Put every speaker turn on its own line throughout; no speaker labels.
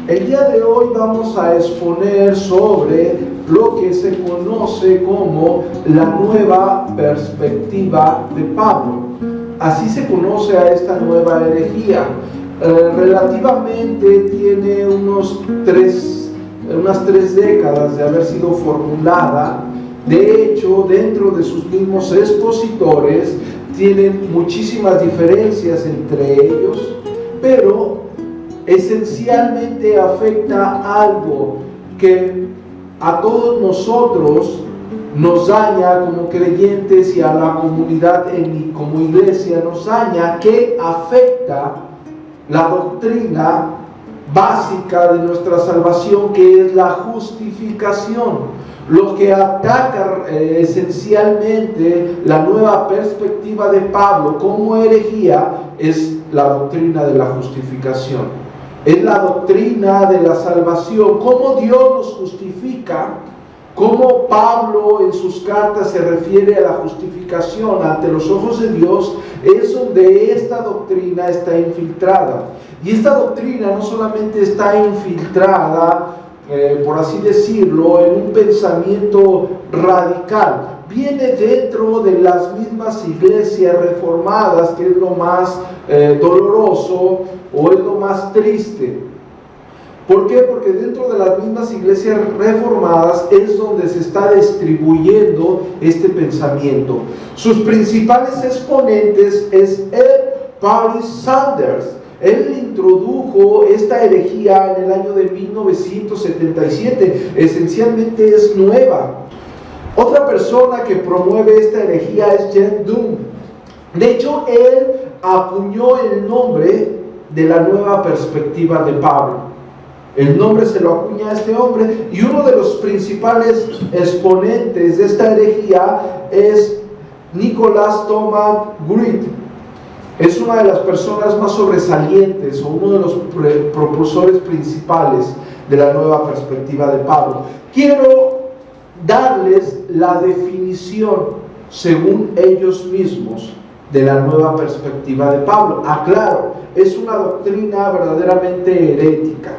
El día de hoy vamos a exponer sobre lo que se conoce como la nueva perspectiva de Pablo. Así se conoce a esta nueva herejía. Relativamente tiene unas tres décadas de haber sido formulada. De hecho, dentro de sus mismos expositores tienen muchísimas diferencias entre ellos, pero esencialmente afecta algo que a todos nosotros nos daña como creyentes y a la comunidad como iglesia nos daña, que afecta la doctrina básica de nuestra salvación, que es la justificación. Lo que ataca esencialmente la nueva perspectiva de Pablo como herejía es la doctrina de la justificación. Es la doctrina de la salvación, cómo Dios nos justifica, cómo Pablo en sus cartas se refiere a la justificación ante los ojos de Dios, es donde esta doctrina está infiltrada. Y esta doctrina no solamente está infiltrada, por así decirlo, en un pensamiento radical, viene dentro de las mismas iglesias reformadas, que es lo más doloroso o es lo más triste. ¿Por qué? Porque dentro de las mismas iglesias reformadas es donde se está distribuyendo este pensamiento. Sus principales exponentes es Ed Paris Sanders. Él introdujo esta herejía en el año de 1977, esencialmente es nueva. Otra persona que promueve esta herejía es Jen Dunn. De hecho, él acuñó el nombre de la nueva perspectiva de Pablo. El nombre se lo acuña a este hombre, y uno de los principales exponentes de esta herejía es Nicholas Thomas Wright. Es una de las personas más sobresalientes o uno de los propulsores principales de la nueva perspectiva de Pablo. Quiero darles la definición, según ellos mismos, de la nueva perspectiva de Pablo. Aclaro, es una doctrina verdaderamente herética.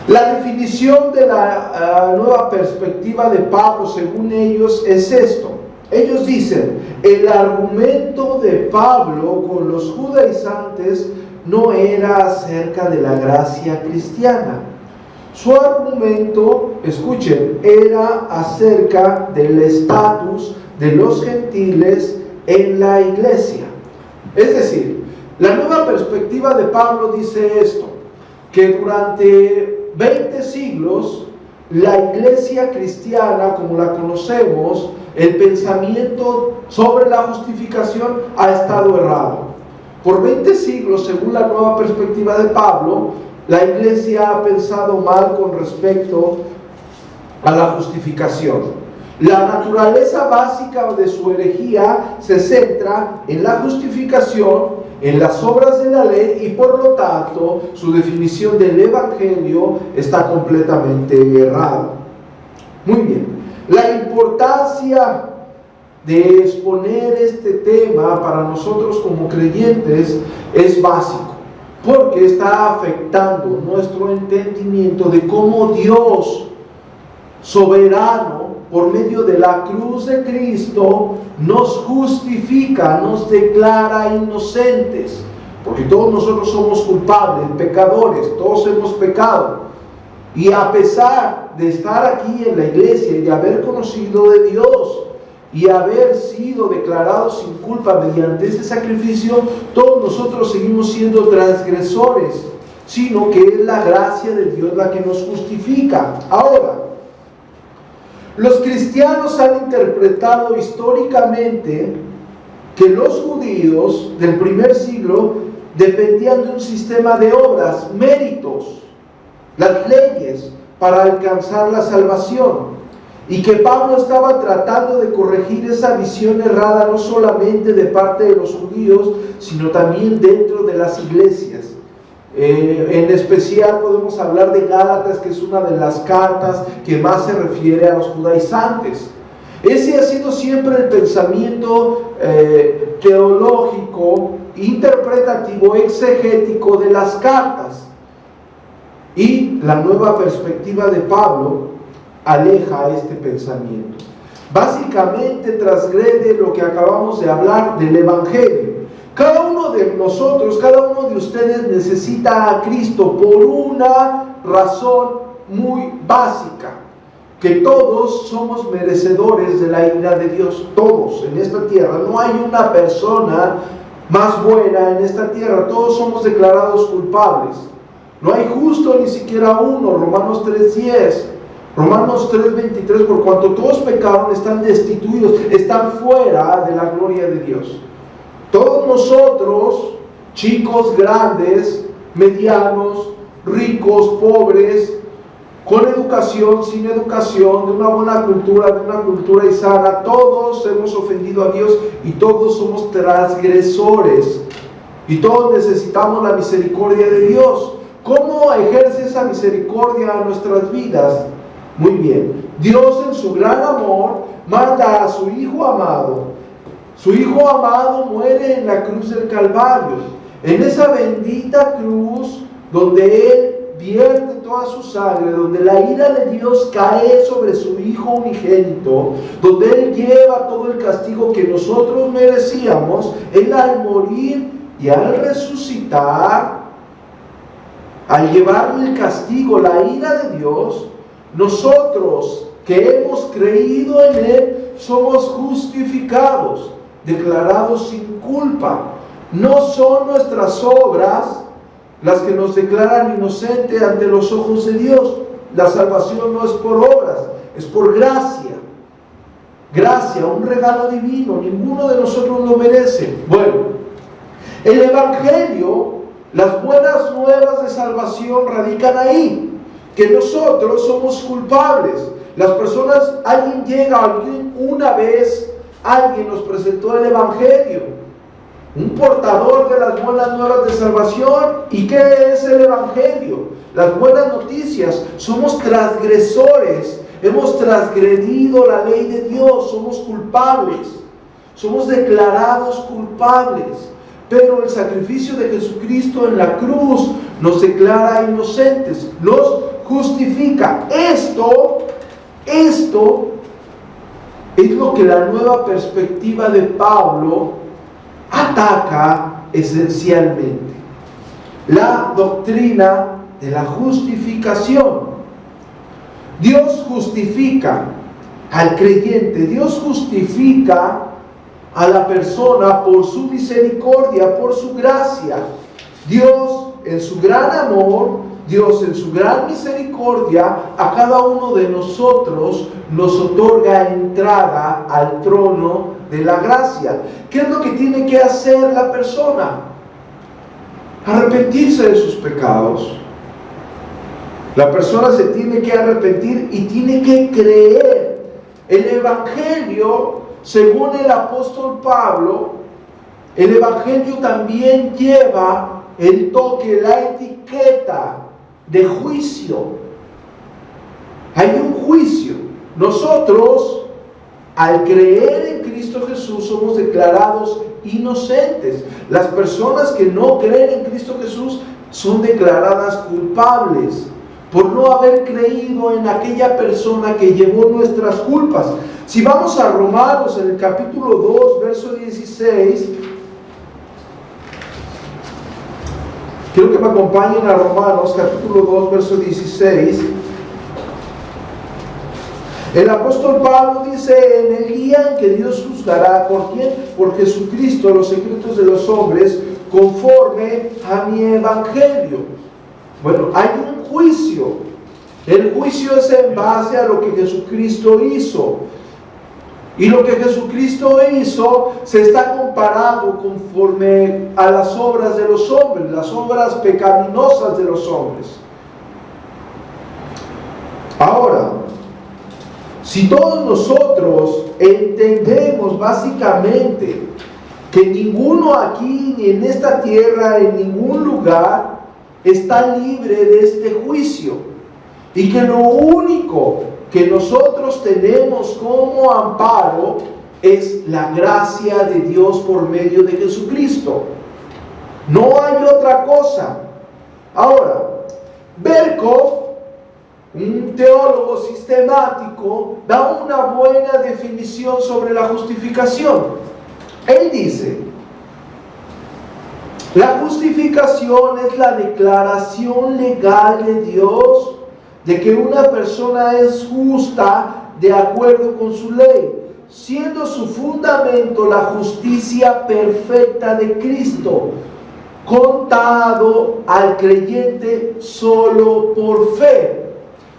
La definición de la nueva perspectiva de Pablo, según ellos, es esto. Ellos dicen: el argumento de Pablo con los judaizantes no era acerca de la gracia cristiana. Su argumento, escuchen, era acerca del estatus de los gentiles en la iglesia. Es decir, la nueva perspectiva de Pablo dice esto, que durante 20 siglos la iglesia cristiana, como la conocemos, el pensamiento sobre la justificación ha estado errado. Por 20 siglos, según la nueva perspectiva de Pablo, la iglesia ha pensado mal con respecto a la justificación. La naturaleza básica de su herejía se centra en la justificación, en las obras de la ley, y por lo tanto su definición del evangelio está completamente errada. Muy bien. La importancia de exponer este tema para nosotros como creyentes es básico, porque está afectando nuestro entendimiento de cómo Dios, soberano, por medio de la cruz de Cristo, nos justifica, nos declara inocentes, porque todos nosotros somos culpables, pecadores, todos hemos pecado. Y a pesar de estar aquí en la iglesia y de haber conocido de Dios y haber sido declarados sin culpa mediante ese sacrificio, todos nosotros seguimos siendo transgresores, sino que es la gracia de Dios la que nos justifica. Ahora, los cristianos han interpretado históricamente que los judíos del primer siglo dependían de un sistema de obras, méritos, las leyes para alcanzar la salvación, y que Pablo estaba tratando de corregir esa visión errada, no solamente de parte de los judíos, sino también dentro de las iglesias. En especial podemos hablar de Gálatas, que es una de las cartas que más se refiere a los judaizantes. Ese ha sido siempre el pensamiento teológico, interpretativo, exegético de las cartas. Y la nueva perspectiva de Pablo aleja este pensamiento. Básicamente transgrede lo que acabamos de hablar del Evangelio. Cada uno de nosotros, cada uno de ustedes necesita a Cristo por una razón muy básica: que todos somos merecedores de la ira de Dios. Todos en esta tierra. No hay una persona más buena en esta tierra. Todos somos declarados culpables. No hay justo ni siquiera uno. Romanos 3:10. Romanos 3:23, por cuanto todos pecaron, están destituidos, están fuera de la gloria de Dios. Todos nosotros, chicos, grandes, medianos, ricos, pobres, con educación, sin educación, de una buena cultura, de una cultura insana, todos hemos ofendido a Dios y todos somos transgresores. Y todos necesitamos la misericordia de Dios. ¿Cómo ejerce esa misericordia en nuestras vidas? Muy bien, Dios en su gran amor manda a su Hijo amado. Su Hijo amado muere en la cruz del Calvario. En esa bendita cruz donde Él vierte toda su sangre, donde la ira de Dios cae sobre su Hijo unigénito, donde Él lleva todo el castigo que nosotros merecíamos. Él, al morir y al resucitar, al llevarle el castigo, la ira de Dios, nosotros que hemos creído en Él somos justificados, declarados sin culpa. No son nuestras obras las que nos declaran inocentes ante los ojos de Dios. La salvación no es por obras, es por gracia. Gracia, un regalo divino. Ninguno de nosotros lo merece. Bueno, el Evangelio, las buenas nuevas de salvación radican ahí, que nosotros somos culpables. Las personas, una vez alguien nos presentó el Evangelio, un portador de las buenas nuevas de salvación. ¿Y qué es el Evangelio? Las buenas noticias. Somos transgresores, hemos transgredido la ley de Dios, somos culpables, somos declarados culpables. Pero el sacrificio de Jesucristo en la cruz nos declara inocentes, nos justifica. Esto es lo que la nueva perspectiva de Pablo ataca esencialmente: la doctrina de la justificación. Dios justifica al creyente, Dios justifica a la persona por su misericordia, por su gracia. Dios en su gran amor, Dios en su gran misericordia, a cada uno de nosotros nos otorga entrada al trono de la gracia. ¿Qué es lo que tiene que hacer la persona? Arrepentirse de sus pecados. La persona se tiene que arrepentir y tiene que creer. El Evangelio, según el apóstol Pablo, el Evangelio también lleva el toque, la etiqueta de juicio. Hay un juicio. Nosotros, al creer en Cristo Jesús, somos declarados inocentes. Las personas que no creen en Cristo Jesús son declaradas culpables por no haber creído en aquella persona que llevó nuestras culpas. Si vamos a Romanos, en el capítulo 2, verso 16, quiero que me acompañen a Romanos, capítulo 2, verso 16. El apóstol Pablo dice: en el día en que Dios juzgará, ¿por quién? Por Jesucristo, los secretos de los hombres, conforme a mi evangelio. Bueno, hay un juicio. El juicio es en base a lo que Jesucristo hizo. Y lo que Jesucristo hizo se está comparando conforme a las obras de los hombres, las obras pecaminosas de los hombres. Ahora, si todos nosotros entendemos básicamente que ninguno aquí, ni en esta tierra, en ningún lugar, está libre de este juicio, y que lo único que nosotros tenemos como amparo es la gracia de Dios por medio de Jesucristo, no hay otra cosa. Ahora, Berkov, un teólogo sistemático, da una buena definición sobre la justificación. Él dice: la justificación es la declaración legal de Dios de que una persona es justa de acuerdo con su ley, siendo su fundamento la justicia perfecta de Cristo, contado al creyente solo por fe.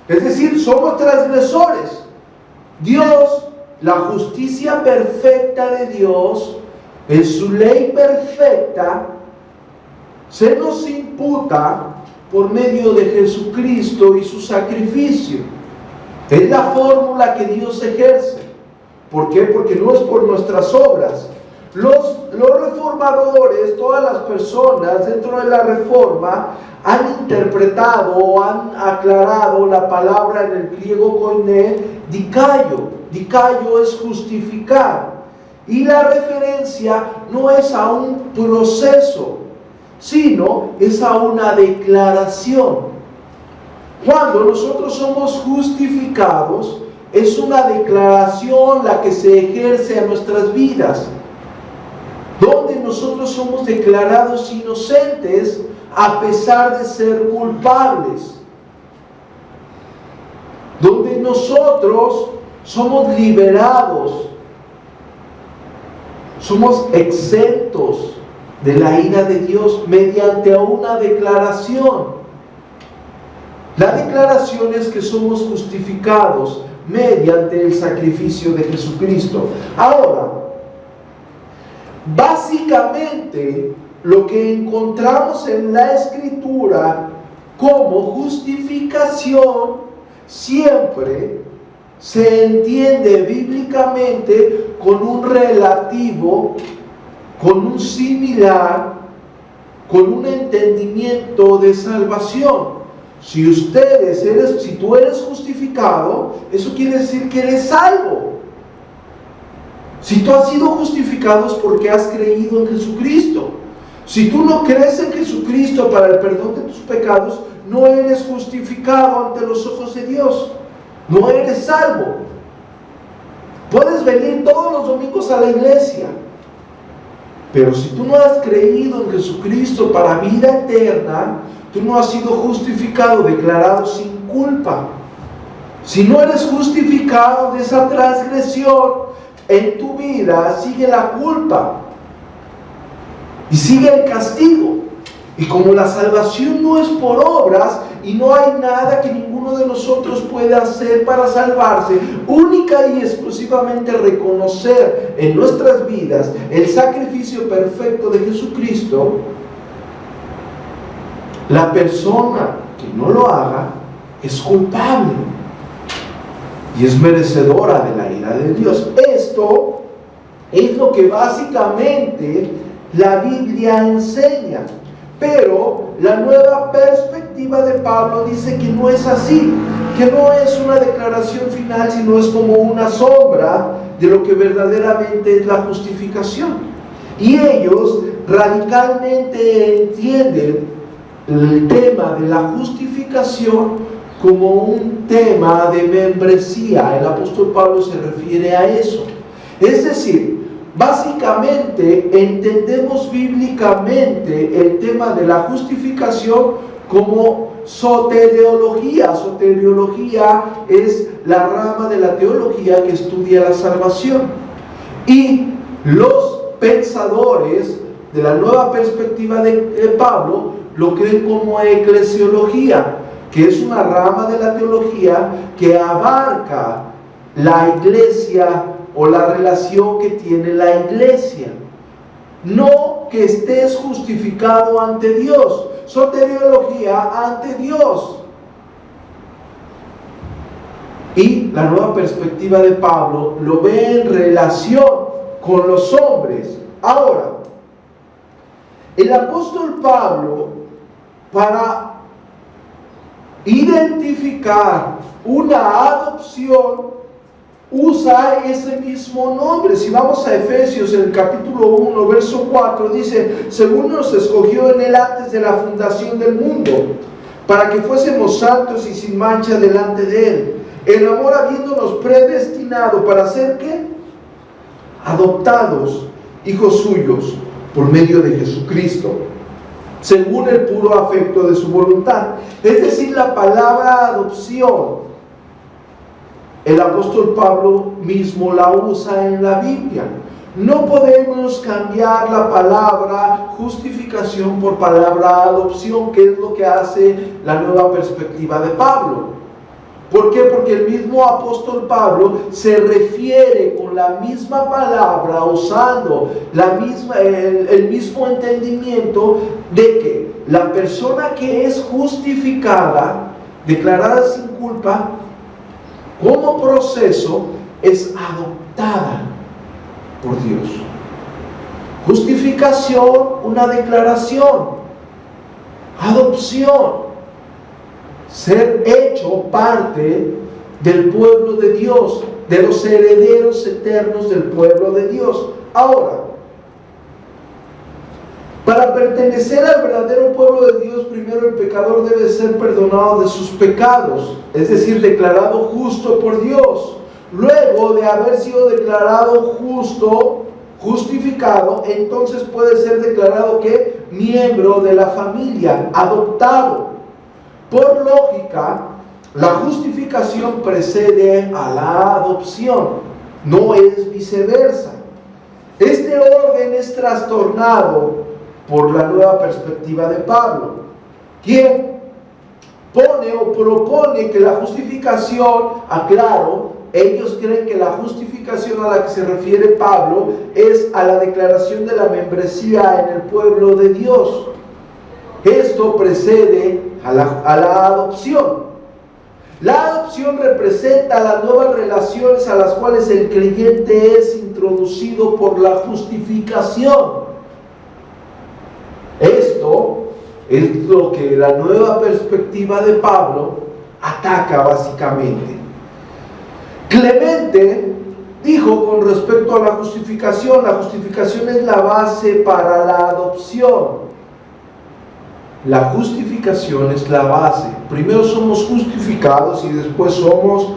Es decir, somos transgresores. Dios, la justicia perfecta de Dios, en su ley perfecta, se nos imputa por medio de Jesucristo y su sacrificio. Es la fórmula que Dios ejerce. ¿Por qué? Porque no es por nuestras obras. Los reformadores, todas las personas dentro de la reforma, han interpretado o han aclarado la palabra en el griego koiné, dikaio. Dikaio es justificar. Y la referencia no es a un proceso, sino es a una declaración. Cuando nosotros somos justificados, es una declaración la que se ejerce a nuestras vidas, donde nosotros somos declarados inocentes a pesar de ser culpables, donde nosotros somos liberados, somos exentos de la ira de Dios mediante una declaración. La declaración es que somos justificados mediante el sacrificio de Jesucristo. Ahora, básicamente, lo que encontramos en la Escritura como justificación siempre se entiende bíblicamente con un relativo, con un similar, con un entendimiento de salvación. Si tú eres justificado, eso quiere decir que eres salvo. Si tú has sido justificado es porque has creído en Jesucristo. Si tú no crees en Jesucristo para el perdón de tus pecados, no eres justificado ante los ojos de Dios. No eres salvo. Puedes venir todos los domingos a la iglesia, pero si tú no has creído en Jesucristo para vida eterna, tú no has sido justificado, declarado sin culpa. Si no eres justificado de esa transgresión, en tu vida sigue la culpa y sigue el castigo. Y como la salvación no es por obras y no hay nada que ninguno de nosotros pueda hacer para salvarse, única y exclusivamente reconocer en nuestras vidas el sacrificio perfecto de Jesucristo, la persona que no lo haga es culpable y es merecedora de la ira de Dios. Esto es lo que básicamente la Biblia enseña. Pero la nueva perspectiva de Pablo dice que no es así, que no es una declaración final, sino es como una sombra de lo que verdaderamente es la justificación. Y ellos radicalmente entienden el tema de la justificación como un tema de membresía. El apóstol Pablo se refiere a eso. Es decir, básicamente entendemos bíblicamente el tema de la justificación como soteriología. Soteriología es la rama de la teología que estudia la salvación. Y los pensadores de la nueva perspectiva de Pablo lo creen como eclesiología, que es una rama de la teología que abarca la iglesia o la relación que tiene la iglesia. No que estés justificado ante Dios. Soteriología ante Dios. Y la nueva perspectiva de Pablo lo ve en relación con los hombres. Ahora, el apóstol Pablo, para identificar una adopción, usa ese mismo nombre. Si vamos a Efesios, en el capítulo 1, verso 4, dice: según nos escogió en él antes de la fundación del mundo, para que fuésemos santos y sin mancha delante de Él. El amor habiéndonos predestinado para ser ¿qué? Adoptados, hijos suyos, por medio de Jesucristo, según el puro afecto de su voluntad. Es decir, la palabra adopción, el apóstol Pablo mismo la usa en la Biblia. No podemos cambiar la palabra justificación por palabra adopción, que es lo que hace la nueva perspectiva de Pablo. ¿Por qué? Porque el mismo apóstol Pablo se refiere con la misma palabra, usando el mismo entendimiento de que la persona que es justificada, declarada sin culpa, como proceso es adoptada por Dios. Justificación, una declaración. Adopción, ser hecho parte del pueblo de Dios, de los herederos eternos del pueblo de Dios. Ahora, para pertenecer al verdadero pueblo de Dios, primero el pecador debe ser perdonado de sus pecados, es decir, declarado justo por Dios. Luego de haber sido declarado justo, justificado, entonces puede ser declarado ¿qué? Miembro de la familia, adoptado. Por lógica, la justificación precede a la adopción, no es viceversa. Este orden es trastornado por la nueva perspectiva de Pablo, quien pone o propone que la justificación, aclaro, ellos creen que la justificación a la que se refiere Pablo es a la declaración de la membresía en el pueblo de Dios. Esto precede a la adopción. La adopción representa las nuevas relaciones a las cuales el creyente es introducido por la justificación. Esto es lo que la nueva perspectiva de Pablo ataca básicamente. Clemente dijo con respecto a la justificación es la base para la adopción. La justificación es la base. Primero somos justificados y después somos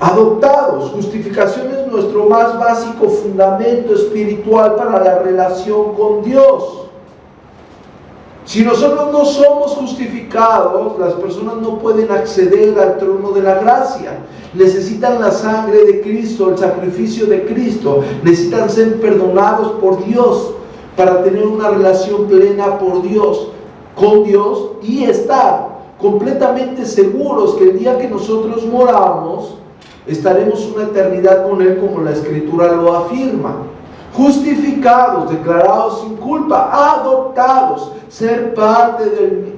adoptados. Justificación es nuestro más básico fundamento espiritual para la relación con Dios. Si nosotros no somos justificados, las personas no pueden acceder al trono de la gracia. Necesitan la sangre de Cristo, el sacrificio de Cristo. Necesitan ser perdonados por Dios para tener una relación plena con Dios y estar completamente seguros que el día que nosotros moramos estaremos una eternidad con Él, como la Escritura lo afirma. Justificados, declarados sin culpa, adoptados, ser parte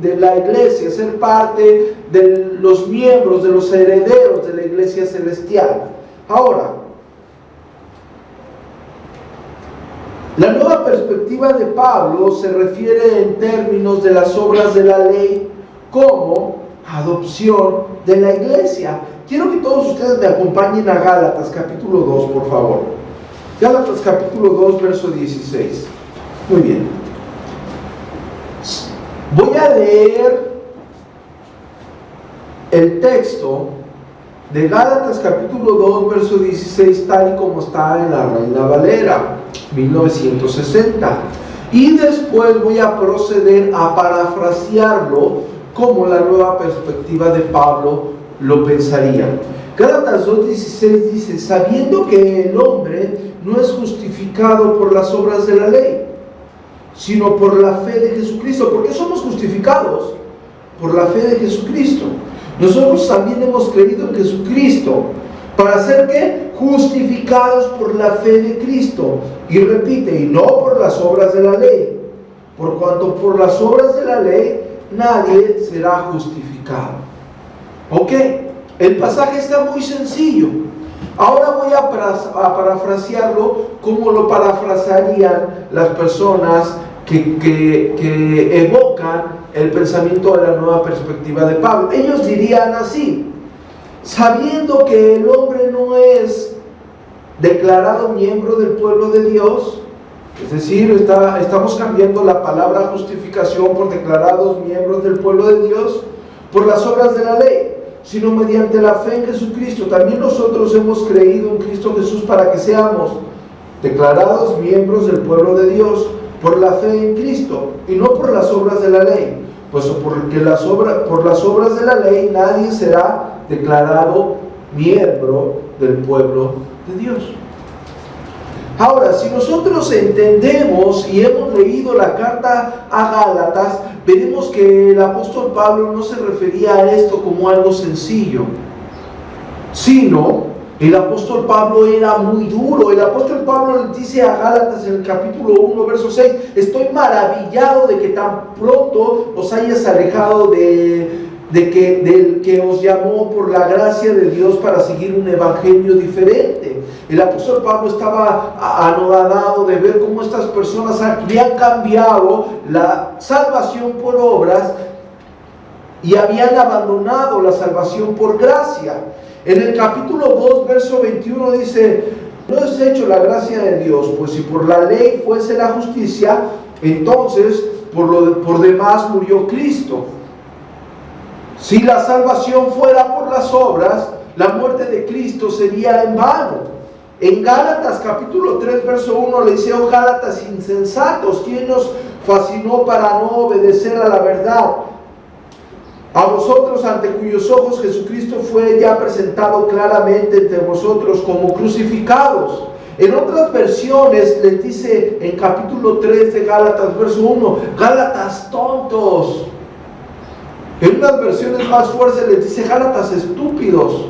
de la iglesia, ser parte de los miembros, de los herederos de la iglesia celestial. Ahora, la nueva perspectiva de Pablo se refiere en términos de las obras de la ley como adopción de la iglesia. Quiero que todos ustedes me acompañen a Gálatas capítulo 2, por favor. Gálatas capítulo 2, verso 16. Muy bien. Voy a leer el texto de Gálatas capítulo 2, verso 16, tal y como está en la Reina Valera 1960. Y después voy a proceder a parafrasearlo como la nueva perspectiva de Pablo lo pensaría. Gálatas 2:16 dice: sabiendo que el hombre no es justificado por las obras de la ley, sino por la fe de Jesucristo. ¿Por qué somos justificados? Por la fe de Jesucristo. Nosotros también hemos creído en Jesucristo para ser ¿qué? Justificados por la fe de Cristo. Y repite, y no por las obras de la ley, por cuanto por las obras de la ley nadie será justificado. Ok, el pasaje está muy sencillo. Ahora voy a parafrasearlo como lo parafrasearían las personas que evocan el pensamiento de la nueva perspectiva de Pablo. Ellos dirían así: sabiendo que el hombre no es declarado miembro del pueblo de Dios, es decir, estamos cambiando la palabra justificación por declarados miembros del pueblo de Dios. por las obras de la ley, sino mediante la fe en Jesucristo. También nosotros hemos creído en Cristo Jesús para que seamos declarados miembros del pueblo de Dios por la fe en Cristo y no por las obras de la ley, pues porque por las obras de la ley nadie será declarado miembro del pueblo de Dios. Ahora, si nosotros entendemos y hemos leído la carta a Gálatas, veremos que el apóstol Pablo no se refería a esto como algo sencillo, sino el apóstol Pablo era muy duro. El apóstol Pablo le dice a Gálatas en el capítulo 1, verso 6, estoy maravillado de que tan pronto os hayas alejado del que os llamó por la gracia de Dios para seguir un evangelio diferente. El apóstol Pablo estaba anodado de ver cómo estas personas habían cambiado la salvación por obras y habían abandonado la salvación por gracia. En el capítulo 2, verso 21 dice, no es hecho la gracia de Dios, pues si por la ley fuese la justicia, entonces por demás murió Cristo. Si la salvación fuera por las obras, la muerte de Cristo sería en vano. En Gálatas capítulo 3, verso 1 le dice, oh Gálatas insensatos, ¿quién nos fascinó para no obedecer a la verdad? A vosotros, ante cuyos ojos Jesucristo fue ya presentado claramente entre vosotros como crucificados. En otras versiones les dice en capítulo 3 de Gálatas, verso 1, Gálatas tontos. En unas versiones más fuertes les dice Gálatas estúpidos.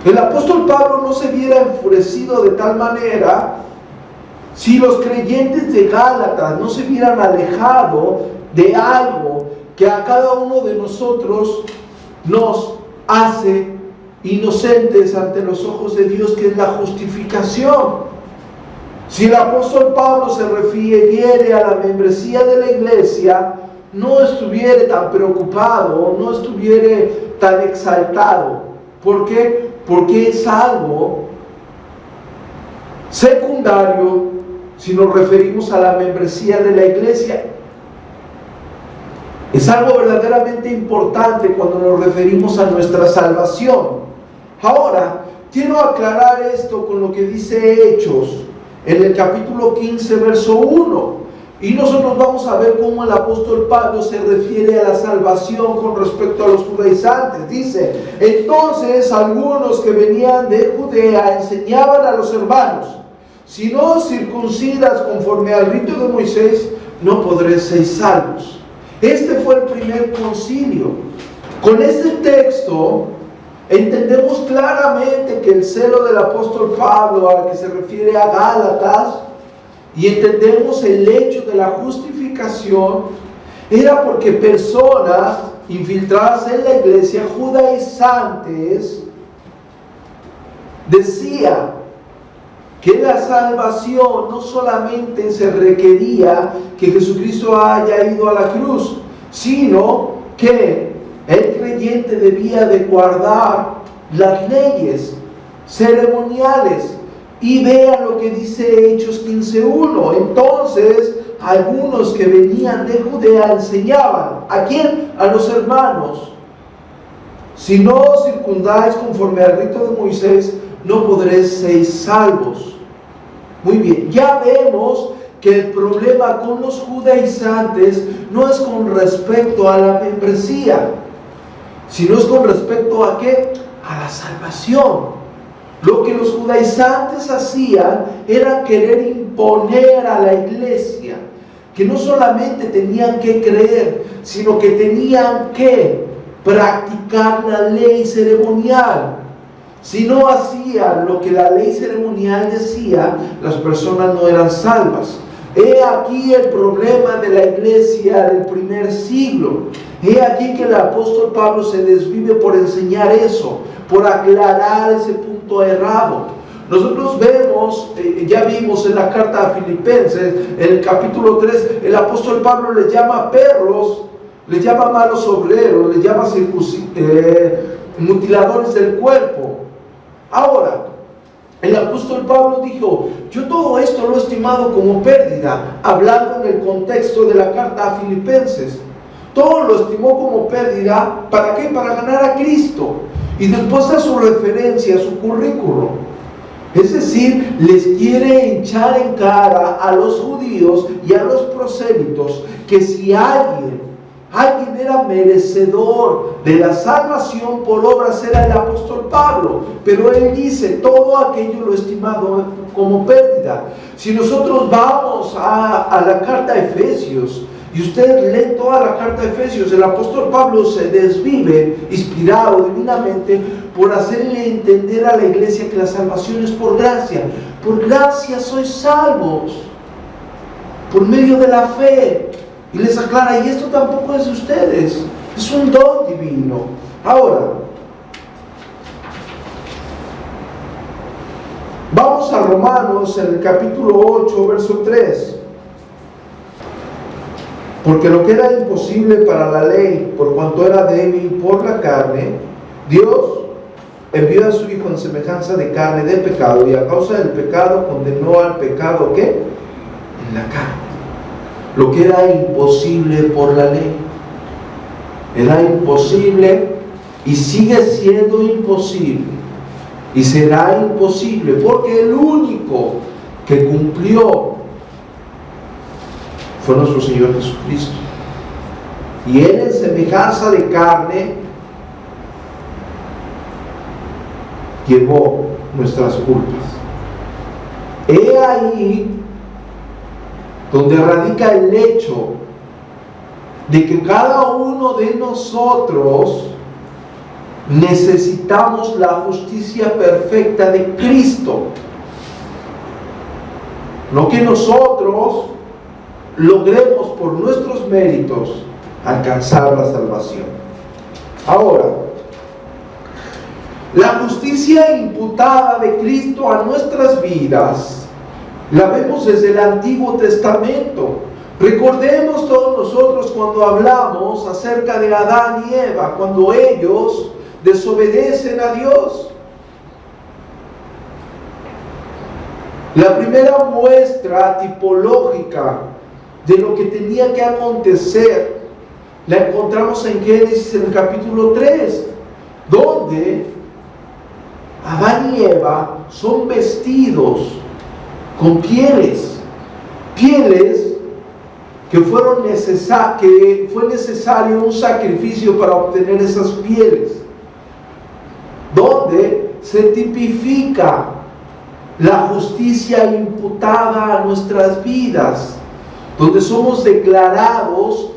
El apóstol Pablo no se viera enfurecido de tal manera si los creyentes de Gálatas no se hubieran alejado de algo que a cada uno de nosotros nos hace inocentes ante los ojos de Dios, que es la justificación. Si el apóstol Pablo se refiriera a la membresía de la iglesia, no estuviera tan preocupado, no estuviera tan exaltado. ¿Por qué? Porque es algo secundario si nos referimos a la membresía de la iglesia. Es algo verdaderamente importante cuando nos referimos a nuestra salvación. Ahora, quiero aclarar esto con lo que dice Hechos, en el capítulo 15, verso 1. Y nosotros vamos a ver cómo el apóstol Pablo se refiere a la salvación con respecto a los judaizantes. Dice, entonces algunos que venían de Judea enseñaban a los hermanos, si no os circuncidas conforme al rito de Moisés, no podréis ser salvos. Este fue el primer concilio. Con este texto entendemos claramente que el celo del apóstol Pablo, al que se refiere a Gálatas, y entendemos el hecho de la justificación, era porque personas infiltradas en la iglesia, judaizantes, decían que la salvación no solamente se requería que Jesucristo haya ido a la cruz, sino que el creyente debía de guardar las leyes ceremoniales. Y vean lo que dice Hechos 15:1. Entonces, algunos que venían de Judea enseñaban. ¿A quién? A los hermanos. Si no os circundáis conforme al rito de Moisés, no podréis ser salvos. Muy bien, ya vemos que el problema con los judaizantes no es con respecto a la membresía, sino es con respecto a ¿qué? A la salvación. Lo que los judaizantes hacían era querer imponer a la iglesia que no solamente tenían que creer, sino que tenían que practicar la ley ceremonial. Si no hacían lo que la ley ceremonial decía, las personas no eran salvas. He aquí el problema de la iglesia del primer siglo. He aquí que el apóstol Pablo se desvive por enseñar eso, por aclarar ese punto errado. Nosotros vemos, ya vimos en la carta a Filipenses, en el capítulo 3, el apóstol Pablo les llama perros, les llama malos obreros, les llama mutiladores del cuerpo. Ahora, el apóstol Pablo dijo, yo todo esto lo he estimado como pérdida, hablando en el contexto de la carta a Filipenses. todo lo estimó como pérdida. ¿Para qué? Para ganar a Cristo. Y después da su referencia, su currículum. Es decir, les quiere echar en cara a los judíos y a los prosélitos que si alguien era merecedor de la salvación por obras, era el apóstol Pablo. Pero él dice, todo aquello lo estimado como pérdida. Si nosotros vamos a la carta a Efesios, y usted lee toda la carta de Efesios, el apóstol Pablo se desvive, inspirado divinamente, por hacerle entender a la iglesia que la salvación es por gracia. Por gracia sois salvos, por medio de la fe. Y les aclara, y esto tampoco es de ustedes, es un don divino. Ahora, vamos a Romanos en el capítulo 8, verso 3. Porque lo que era imposible para la ley, por cuanto era débil por la carne, Dios envió a su Hijo en semejanza de carne de pecado, y a causa del pecado condenó al pecado, ¿qué? En la carne. Lo que era imposible por la ley, era imposible y sigue siendo imposible y será imposible, porque el único que cumplió fue nuestro Señor Jesucristo, y Él en semejanza de carne llevó nuestras culpas. He ahí donde radica el hecho de que cada uno de nosotros necesitamos la justicia perfecta de Cristo. No que nosotros logremos por nuestros méritos alcanzar la salvación. Ahora, la justicia imputada de Cristo a nuestras vidas la vemos desde el Antiguo Testamento. Recordemos todos nosotros cuando hablamos acerca de Adán y Eva, cuando ellos desobedecen a Dios. La primera muestra tipológica de lo que tenía que acontecer la encontramos en Génesis en el capítulo 3, donde Adán y Eva son vestidos con pieles que fue necesario un sacrificio para obtener esas pieles, donde se tipifica la justicia imputada a nuestras vidas, donde somos declarados,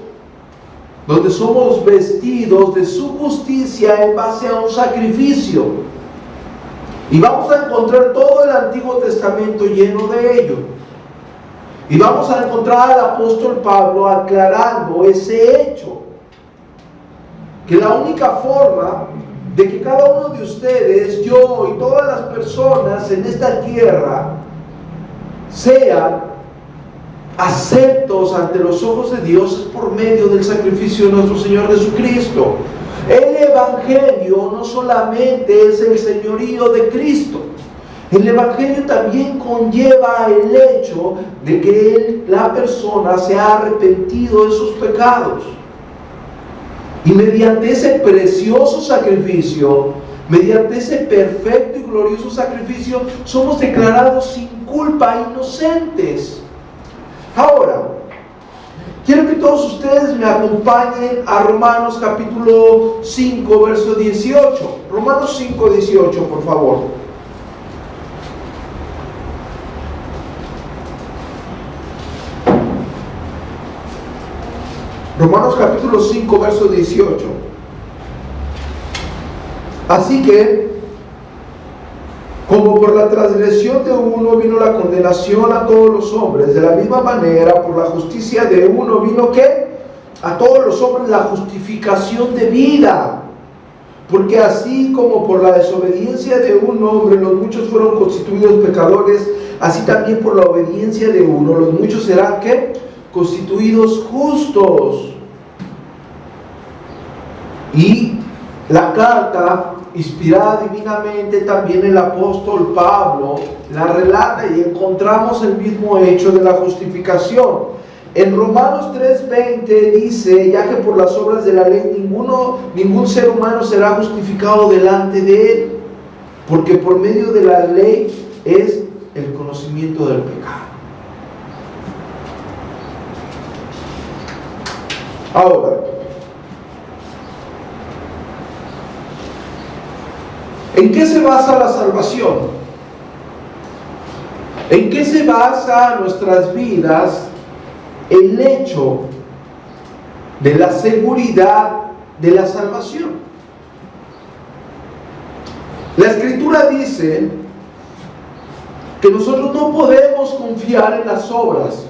donde somos vestidos de su justicia en base a un sacrificio. Y vamos a encontrar todo el Antiguo Testamento lleno de ello. Y vamos a encontrar al apóstol Pablo aclarando ese hecho, que la única forma de que cada uno de ustedes, yo y todas las personas en esta tierra sean aceptos ante los ojos de Dios es por medio del sacrificio de nuestro Señor Jesucristo. El Evangelio no solamente es el señorío de Cristo, el Evangelio también conlleva el hecho de que la persona se ha arrepentido de sus pecados. Y mediante ese precioso sacrificio, mediante ese perfecto y glorioso sacrificio, somos declarados sin culpa, inocentes. Ahora, quiero que todos ustedes me acompañen a Romanos capítulo 5, verso 18. Romanos 5, 18, por favor. Romanos capítulo 5, verso 18. Así que, como por la transgresión de uno vino la condenación a todos los hombres, de la misma manera por la justicia de uno vino ¿qué? A todos los hombres la justificación de vida. Porque así como por la desobediencia de un hombre los muchos fueron constituidos pecadores, así también por la obediencia de uno los muchos serán ¿qué? Constituidos justos. Y la carta inspirada divinamente, también el apóstol Pablo la relata y encontramos el mismo hecho de la justificación. En Romanos 3:20 dice, ya que por las obras de la ley ningún ser humano será justificado delante de él, porque por medio de la ley es el conocimiento del pecado. Ahora, ¿en qué se basa la salvación? ¿En qué se basa nuestras vidas el hecho de la seguridad de la salvación? La Escritura dice que nosotros no podemos confiar en las obras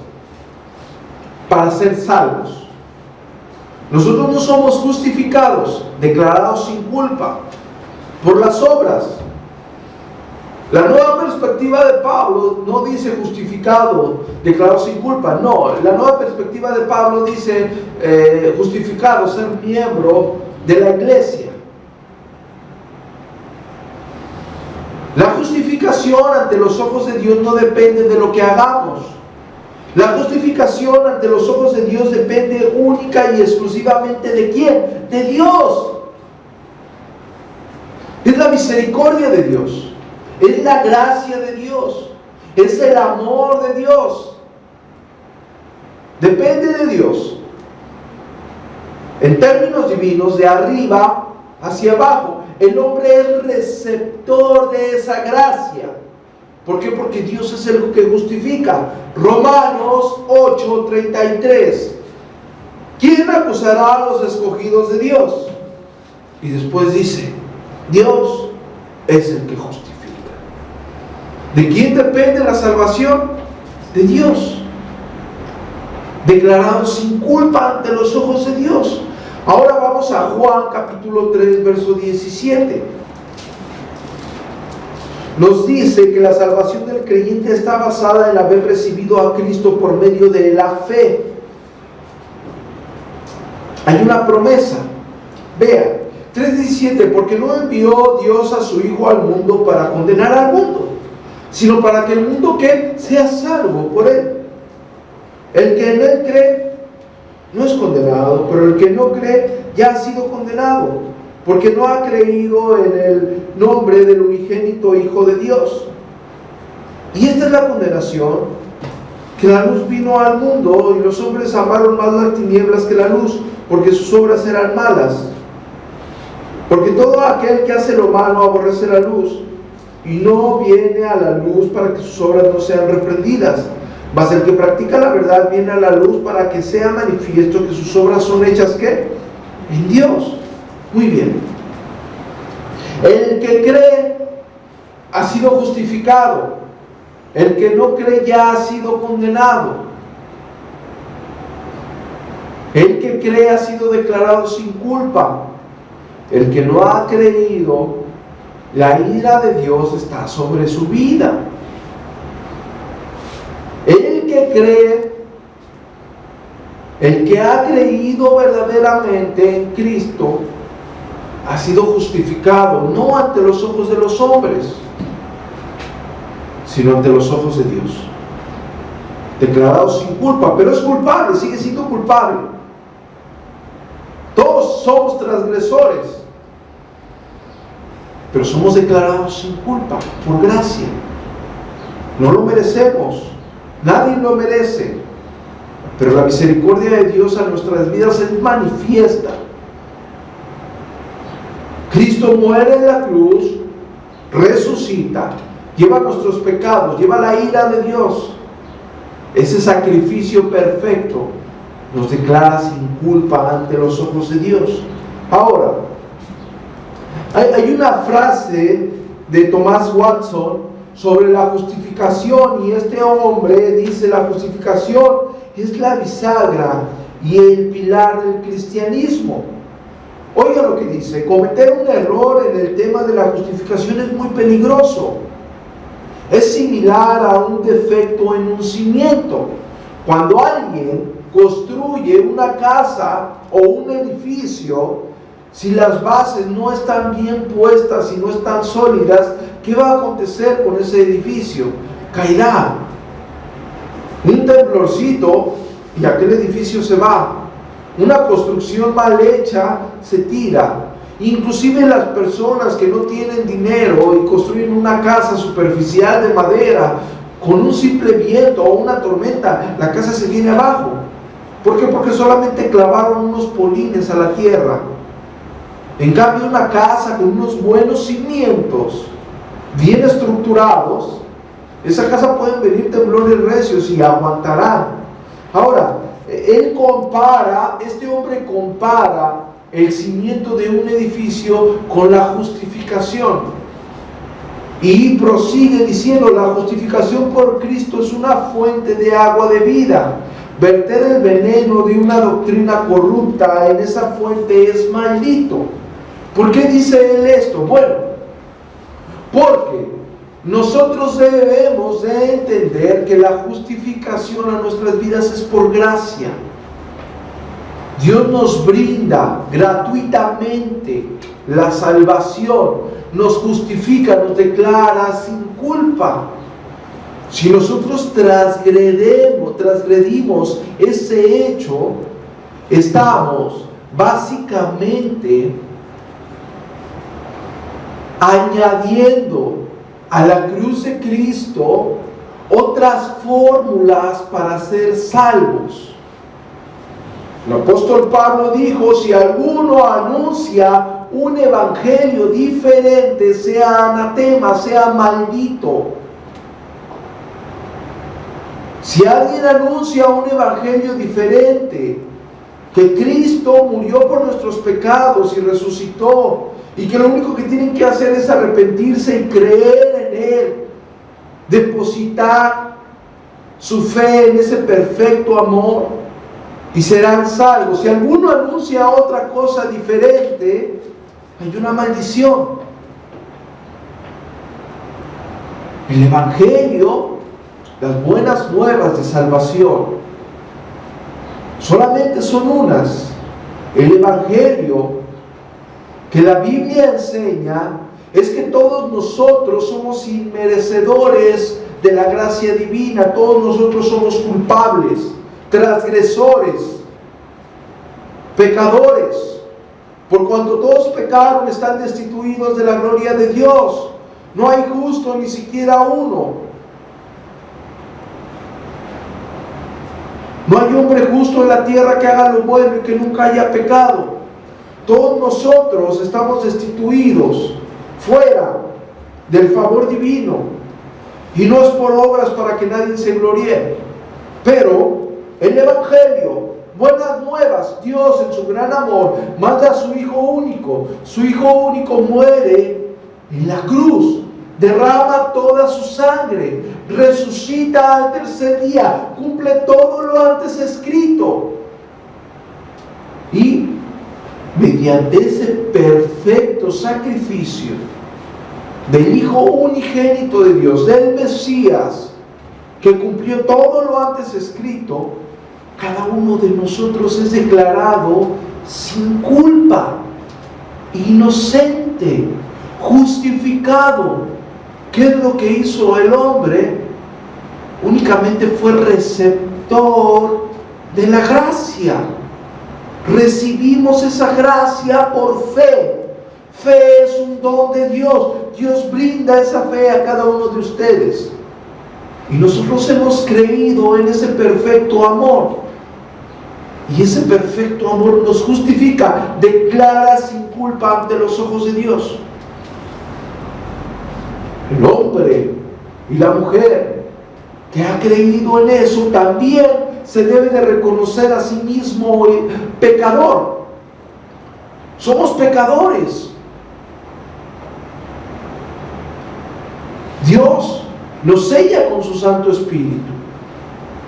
para ser salvos. Nosotros no somos justificados, declarados sin culpa por las obras. La nueva perspectiva de Pablo no dice justificado, declarado sin culpa. No, la nueva perspectiva de Pablo dice justificado, ser miembro de la iglesia. La justificación ante los ojos de Dios no depende de lo que hagamos. La justificación ante los ojos de Dios depende única y exclusivamente ¿de quién? De Dios. Es la misericordia de Dios. Es la gracia de Dios. Es el amor de Dios. Depende de Dios. En términos divinos, de arriba hacia abajo. El hombre es receptor de esa gracia. ¿Por qué? Porque Dios es el que justifica. Romanos 8:33. ¿Quién acusará a los escogidos de Dios? Y después dice, Dios es el que justifica. ¿De quién depende la salvación? De Dios. Declarado sin culpa ante los ojos de Dios. Ahora vamos a Juan capítulo 3, verso 17. Nos dice que la salvación del creyente está basada en haber recibido a Cristo por medio de la fe. Hay una promesa. Vean, 3:17, porque no envió Dios a su Hijo al mundo para condenar al mundo, sino para que el mundo que sea salvo por él. El que en él cree no es condenado, pero el que no cree ya ha sido condenado, porque no ha creído en el nombre del unigénito Hijo de Dios. Y esta es la condenación, que la luz vino al mundo y los hombres amaron más las tinieblas que la luz, porque sus obras eran malas. Porque todo aquel que hace lo malo aborrece la luz y no viene a la luz para que sus obras no sean reprendidas. Mas el que practica la verdad viene a la luz para que sea manifiesto que sus obras son hechas ¿qué? En Dios. Muy bien. El que cree ha sido justificado. El que no cree ya ha sido condenado. El que cree ha sido declarado sin culpa. El que no ha creído, la ira de Dios está sobre su vida. El que cree, el que ha creído verdaderamente en Cristo, ha sido justificado, no ante los ojos de los hombres, sino ante los ojos de Dios. Declarado sin culpa, pero es culpable, sigue siendo culpable. Todos somos transgresores, pero somos declarados sin culpa, por gracia. No lo merecemos, nadie lo merece, pero la misericordia de Dios a nuestras vidas es manifiesta. Cristo muere en la cruz, resucita, lleva nuestros pecados, lleva la ira de Dios. Ese sacrificio perfecto nos declara sin culpa ante los ojos de Dios. Ahora, hay una frase de Thomas Watson sobre la justificación, y este hombre dice: la justificación es la bisagra y el pilar del cristianismo. Oiga lo que dice: cometer un error en el tema de la justificación es muy peligroso. Es similar a un defecto en un cimiento. Cuando alguien construye una casa o un edificio, si las bases no están bien puestas y no están sólidas, ¿qué va a acontecer con ese edificio? Caerá. Un temblorcito y aquel edificio se va. Una construcción mal hecha se tira. Inclusive las personas que no tienen dinero y construyen una casa superficial de madera, con un simple viento o una tormenta, la casa se viene abajo. ¿Por qué? Porque solamente clavaron unos polines a la tierra. En cambio, una casa con unos buenos cimientos, bien estructurados, esa casa pueden venir temblores recios y aguantarán. Ahora, este hombre compara el cimiento de un edificio con la justificación. Y prosigue diciendo, la justificación por Cristo es una fuente de agua de vida. Verter el veneno de una doctrina corrupta en esa fuente es maldito. ¿Por qué dice él esto? Bueno, porque nosotros debemos de entender que la justificación a nuestras vidas es por gracia. Dios nos brinda gratuitamente la salvación, nos justifica, nos declara sin culpa. Si nosotros transgredimos ese hecho, estamos básicamente añadiendo a la cruz de Cristo otras fórmulas para ser salvos. El apóstol Pablo dijo, si alguno anuncia un evangelio diferente, sea anatema, sea maldito. Si alguien anuncia un evangelio diferente, que Cristo murió por nuestros pecados y resucitó, y que lo único que tienen que hacer es arrepentirse y creer en Él, depositar su fe en ese perfecto amor, y serán salvos. Si alguno anuncia otra cosa diferente, hay una maldición. El evangelio, las buenas nuevas de salvación, solamente son unas. El evangelio que la Biblia enseña es que todos nosotros somos inmerecedores de la gracia divina. Todos nosotros somos culpables, transgresores, pecadores. Por cuanto todos pecaron, están destituidos de la gloria de Dios. No hay justo, ni siquiera uno. No hay hombre justo en la tierra que haga lo bueno y que nunca haya pecado. Todos nosotros estamos destituidos, fuera del favor divino. Y no es por obras para que nadie se gloríe. Pero el evangelio, buenas nuevas, Dios en su gran amor manda a su Hijo único. Su Hijo único muere en la cruz, derrama toda su sangre, resucita al tercer día, cumple todo lo antes escrito. Y mediante ese perfecto sacrificio del Hijo unigénito de Dios, del Mesías, que cumplió todo lo antes escrito, cada uno de nosotros es declarado sin culpa, inocente, justificado. ¿Qué es lo que hizo el hombre? Únicamente fue receptor de la gracia. Recibimos esa gracia por fe. Fe es un don de Dios. Dios brinda esa fe a cada uno de ustedes. Y nosotros hemos creído en ese perfecto amor. Y ese perfecto amor nos justifica, declara sin culpa ante los ojos de Dios. El hombre y la mujer que ha creído en eso también se debe de reconocer a sí mismo pecador. Somos pecadores. Dios nos sella con su Santo Espíritu.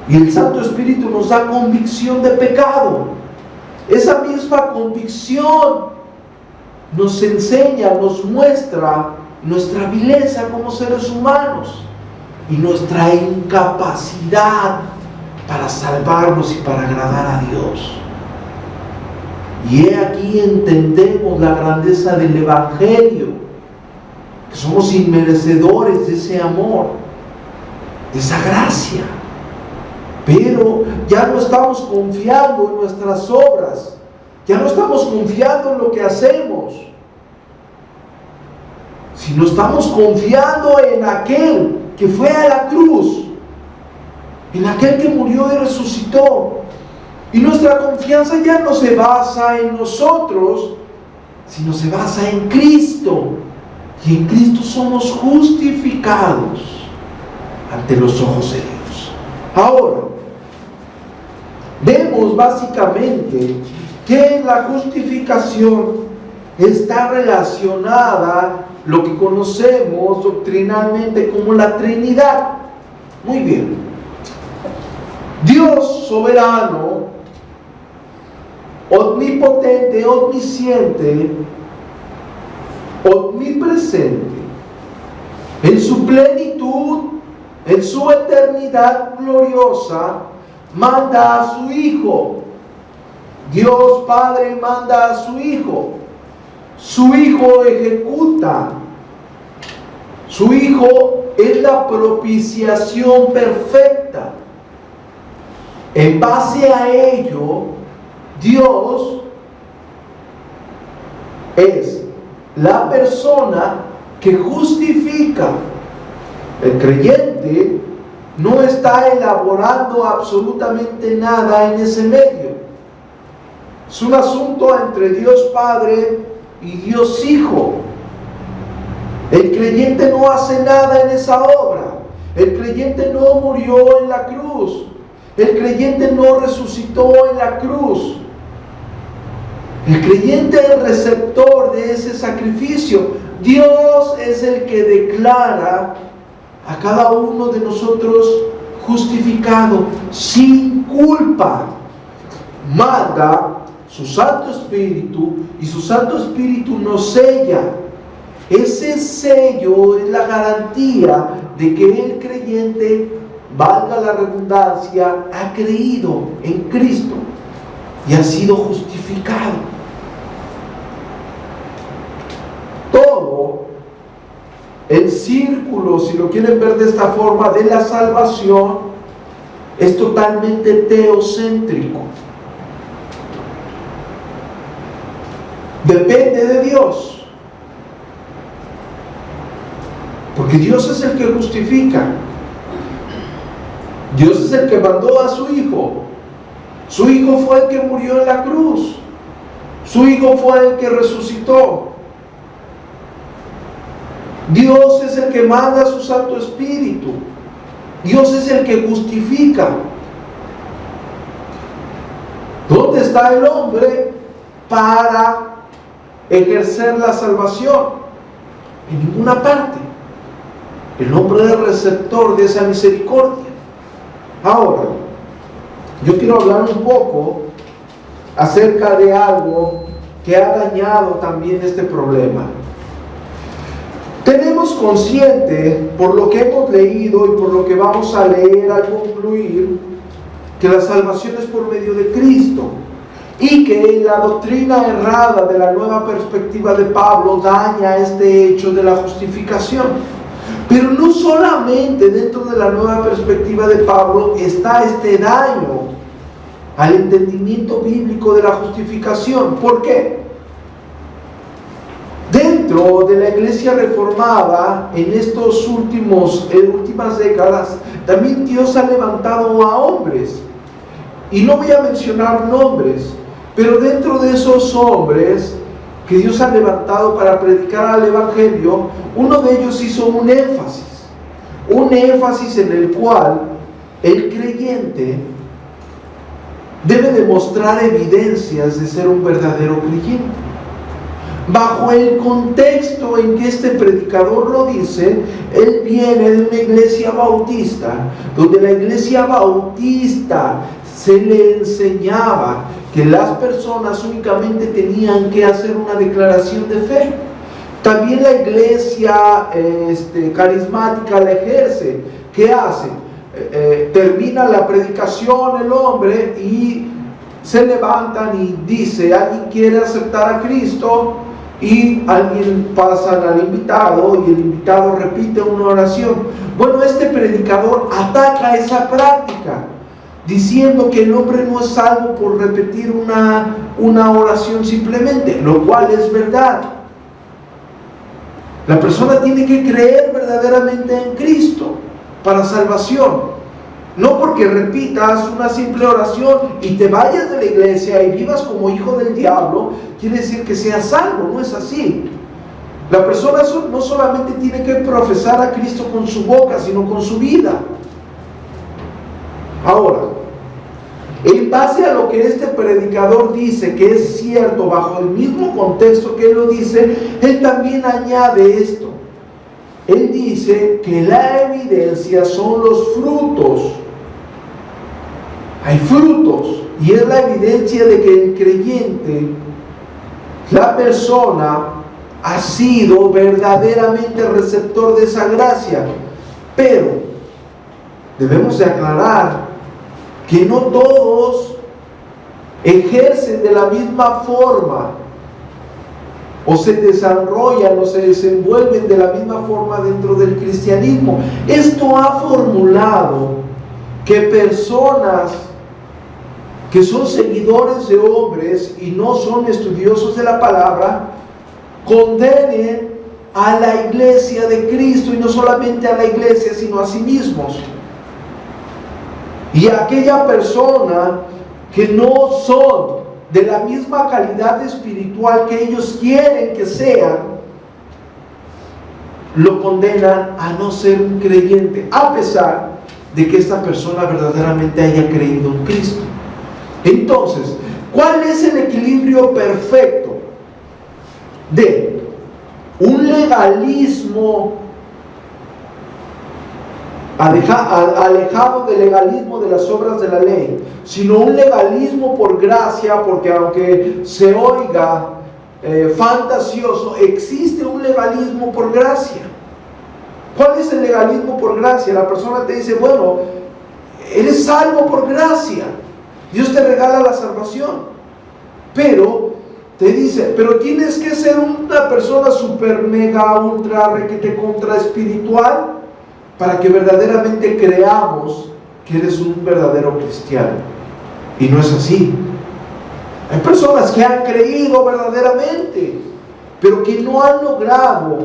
Y el Santo Espíritu nos da convicción de pecado. Esa misma convicción nos enseña, nos muestra nuestra vileza como seres humanos y nuestra incapacidad para salvarnos y para agradar a Dios. Y he aquí entendemos la grandeza del Evangelio, que somos inmerecedores de ese amor, de esa gracia. Pero ya no estamos confiando en nuestras obras, ya no estamos confiando en lo que hacemos, sino estamos confiando en aquel que fue a la cruz, en aquel que murió y resucitó. Y nuestra confianza ya no se basa en nosotros, sino se basa en Cristo. Y en Cristo somos justificados ante los ojos de Dios. Ahora, vemos básicamente que la justificación está relacionada lo que conocemos doctrinalmente como la Trinidad. Muy bien. Dios soberano, omnipotente, omnisciente, omnipresente, en su plenitud, en su eternidad gloriosa, manda a su Hijo. Dios Padre manda a su Hijo. Su Hijo ejecuta. Su Hijo es la propiciación perfecta. En base a ello, Dios es la persona que justifica. El creyente no está elaborando absolutamente nada en ese medio. Es un asunto entre Dios Padre y Dios Hijo. El creyente no hace nada en esa obra. El creyente no murió en la cruz. El creyente no resucitó en la cruz. El creyente es el receptor de ese sacrificio. Dios es el que declara a cada uno de nosotros justificado, sin culpa. Manda su Santo Espíritu y su Santo Espíritu nos sella. Ese sello es la garantía de que el creyente, valga la redundancia, ha creído en Cristo y ha sido justificado. Todo el círculo, si lo quieren ver de esta forma, de la salvación es totalmente teocéntrico. Depende de Dios. Porque Dios es el que justifica. Dios es el que mandó a su Hijo. Su Hijo fue el que murió en la cruz. Su Hijo fue el que resucitó. Dios es el que manda a su Santo Espíritu. Dios es el que justifica. ¿Dónde está el hombre para ejercer la salvación? En ninguna parte. El hombre es el receptor de esa misericordia. Ahora, yo quiero hablar un poco acerca de algo que ha dañado también este problema. Tenemos consciente, por lo que hemos leído y por lo que vamos a leer al concluir, que la salvación es por medio de Cristo y que la doctrina errada de la nueva perspectiva de Pablo daña este hecho de la justificación. Pero no solamente dentro de la nueva perspectiva de Pablo está este daño al entendimiento bíblico de la justificación. ¿Por qué? Dentro de la iglesia reformada, en estas últimas décadas, también Dios ha levantado a hombres. Y no voy a mencionar nombres, pero dentro de esos hombres que Dios ha levantado para predicar el Evangelio, uno de ellos hizo un énfasis en el cual el creyente debe demostrar evidencias de ser un verdadero creyente. Bajo el contexto en que este predicador lo dice, él viene de una iglesia bautista, donde la iglesia bautista se le enseñaba que las personas únicamente tenían que hacer una declaración de fe. También la iglesia carismática la ejerce. ¿Qué hace? Termina la predicación el hombre y se levantan y dice, ¿alguien quiere aceptar a Cristo? Y alguien pasan al invitado y el invitado repite una oración. Bueno, este predicador ataca esa práctica, diciendo que el hombre no es salvo por repetir una oración simplemente, lo cual es verdad. La persona tiene que creer verdaderamente en Cristo para salvación. No porque repitas una simple oración y te vayas de la iglesia y vivas como hijo del diablo, quiere decir que seas salvo. No es así. La persona no solamente tiene que profesar a Cristo con su boca, sino con su vida. Ahora, en base a lo que este predicador dice que es cierto, bajo el mismo contexto que él lo dice, él también añade esto. Él dice que la evidencia son los frutos. Hay frutos, y es la evidencia de que el creyente, la persona, ha sido verdaderamente receptor de esa gracia. Pero debemos de aclarar que no todos ejercen de la misma forma, o se desarrollan o se desenvuelven de la misma forma dentro del cristianismo. Esto ha formulado que personas que son seguidores de hombres y no son estudiosos de la palabra, condenen a la iglesia de Cristo, y no solamente a la iglesia, sino a sí mismos. Y aquella persona que no son de la misma calidad espiritual que ellos quieren que sean, lo condenan a no ser un creyente, a pesar de que esta persona verdaderamente haya creído en Cristo. Entonces, ¿cuál es el equilibrio perfecto de un legalismo alejado del legalismo de las obras de la ley, sino un legalismo por gracia? Porque aunque se oiga fantasioso, existe un legalismo por gracia. ¿Cuál es el legalismo por gracia? La persona te dice, bueno, eres salvo por gracia, Dios te regala la salvación, pero te dice, pero tienes que ser una persona super mega ultra requete contra espiritual para que verdaderamente creamos que eres un verdadero cristiano. Y no es así. Hay personas que han creído verdaderamente, pero que no han logrado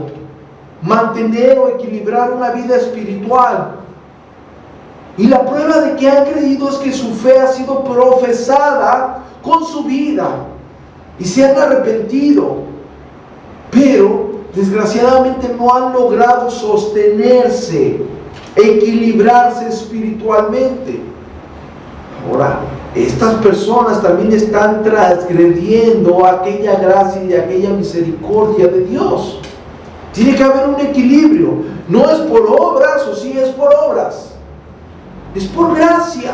mantener o equilibrar una vida espiritual. Y la prueba de que han creído es que su fe ha sido profesada con su vida y se han arrepentido, pero desgraciadamente no han logrado sostenerse, equilibrarse espiritualmente. Ahora, estas personas también están transgrediendo aquella gracia y aquella misericordia de Dios. Tiene que haber un equilibrio. No es por obras, o sí es por obras. Es por gracia.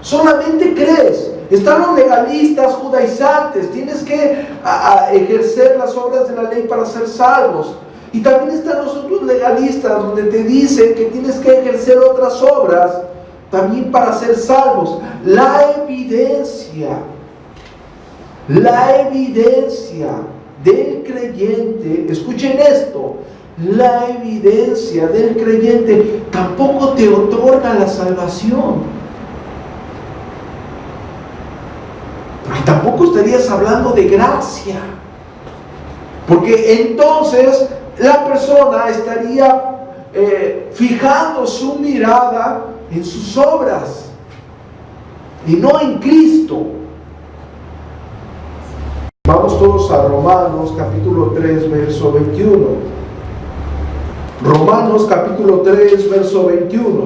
Solamente crees. Están los legalistas judaizantes. Tienes que ejercer las obras de la ley para ser salvos. Y también están los otros legalistas donde te dicen que tienes que ejercer otras obras también para ser salvos. La evidencia del creyente, escuchen esto, la evidencia del creyente tampoco te otorga la salvación. Porque tampoco estarías hablando de gracia. Porque entonces la persona estaría fijando su mirada en sus obras y no en Cristo. Vamos todos a Romanos capítulo 3 verso 21. Romanos capítulo 3 verso 21.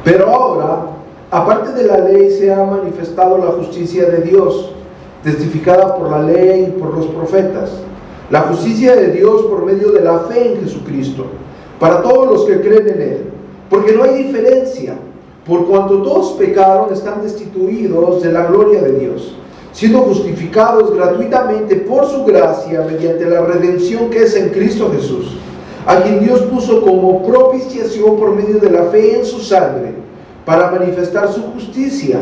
Pero ahora, aparte de la ley, se ha manifestado la justicia de Dios, testificada por la ley y por los profetas. La justicia de Dios por medio de la fe en Jesucristo, para todos los que creen en Él. Porque no hay diferencia, por cuanto todos pecaron, están destituidos de la gloria de Dios, siendo justificados gratuitamente por su gracia mediante la redención que es en Cristo Jesús, a quien Dios puso como propiciación por medio de la fe en su sangre, para manifestar su justicia,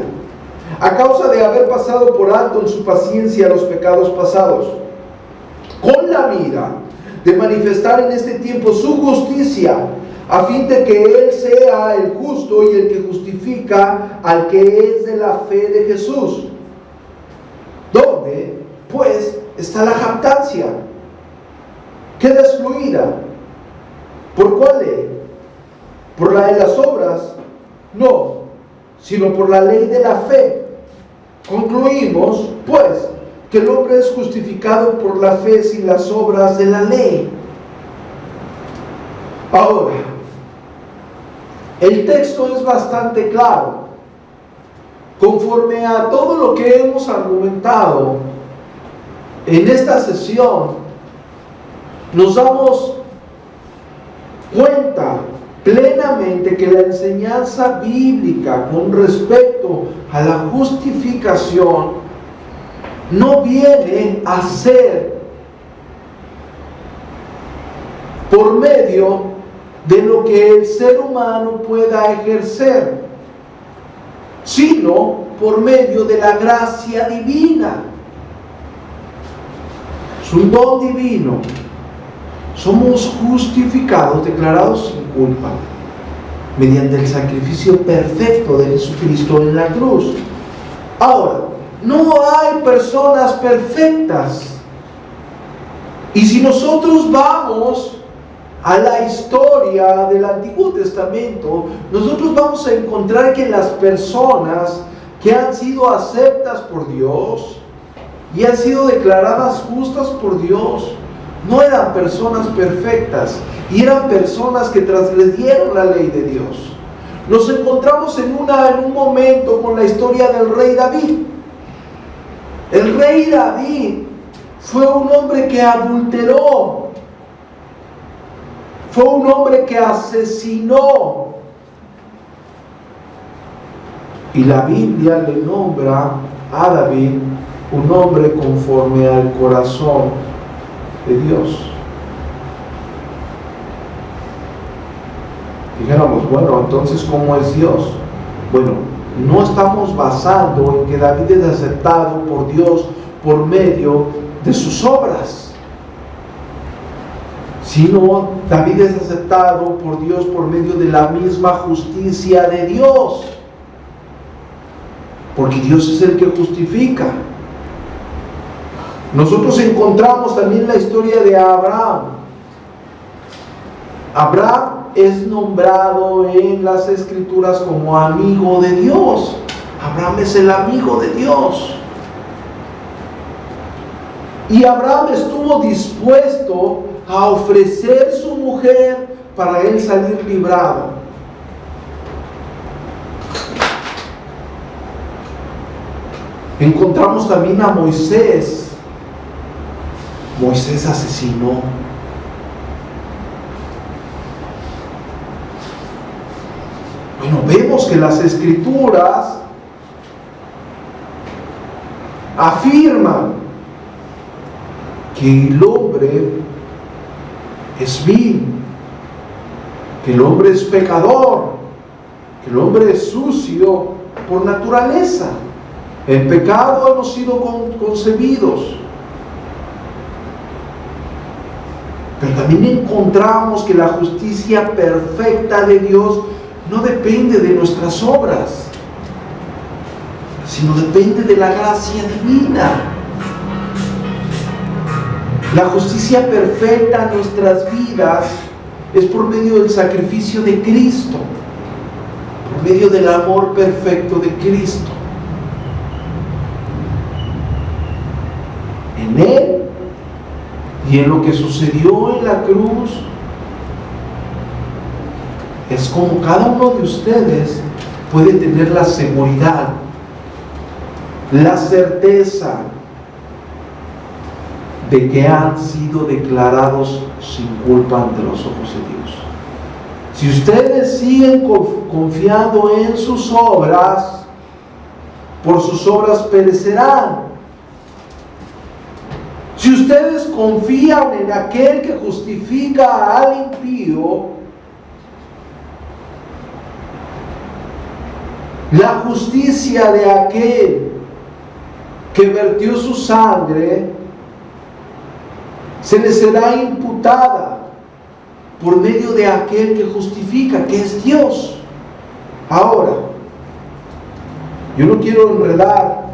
a causa de haber pasado por alto en su paciencia los pecados pasados, con la mira de manifestar en este tiempo su justicia, a fin de que Él sea el justo y el que justifica al que es de la fe de Jesús. ¿Dónde, pues, está la jactancia? Queda excluida. ¿Por cuál ley? ¿Por la de las obras? No, sino por la ley de la fe. Concluimos, pues, que el hombre es justificado por la fe sin las obras de la ley. Ahora, el texto es bastante claro. Conforme a todo lo que hemos argumentado en esta sesión, nos damos cuenta plenamente que la enseñanza bíblica con respecto a la justificación no viene a ser por medio de lo que el ser humano pueda ejercer, sino por medio de la gracia divina. Es un don divino. Somos justificados, declarados sin culpa, mediante el sacrificio perfecto de Jesucristo en la cruz. Ahora, no hay personas perfectas. Y si nosotros vamos a la historia del Antiguo Testamento, nosotros vamos a encontrar que las personas que han sido aceptas por Dios y han sido declaradas justas por Dios, no eran personas perfectas y eran personas que transgredieron la ley de Dios. Nos encontramos en un momento con la historia del rey David. El rey David fue un hombre que adulteró, fue un hombre que asesinó, y la Biblia le nombra a David un hombre conforme al corazón de Dios. Dijéramos, bueno, entonces ¿cómo es Dios? Bueno, no estamos basando en que David es aceptado por Dios por medio de sus obras, sino David es aceptado por Dios por medio de la misma justicia de Dios, porque Dios es el que justifica. Nosotros encontramos también la historia de Abraham. Abraham es nombrado en las Escrituras como amigo de Dios. Abraham es el amigo de Dios. Y Abraham estuvo dispuesto a ofrecer su mujer para él salir librado. Encontramos también a Moisés. Moisés asesinó. Bueno, vemos que las Escrituras afirman que el hombre es vil, que el hombre es pecador, que el hombre es sucio por naturaleza. En pecado hemos sido concebidos. Pero también encontramos que la justicia perfecta de Dios no depende de nuestras obras, sino depende de la gracia divina. La justicia perfecta en nuestras vidas es por medio del sacrificio de Cristo, por medio del amor perfecto de Cristo. En Él y en lo que sucedió en la cruz, es como cada uno de ustedes puede tener la seguridad, la certeza de que han sido declarados sin culpa ante los ojos de Dios. Si ustedes siguen confiando en sus obras, por sus obras perecerán. Si ustedes confían en aquel que justifica al impío, la justicia de aquel que vertió su sangre se les será imputada, por medio de aquel que justifica, que es Dios. Ahora, yo no quiero enredar,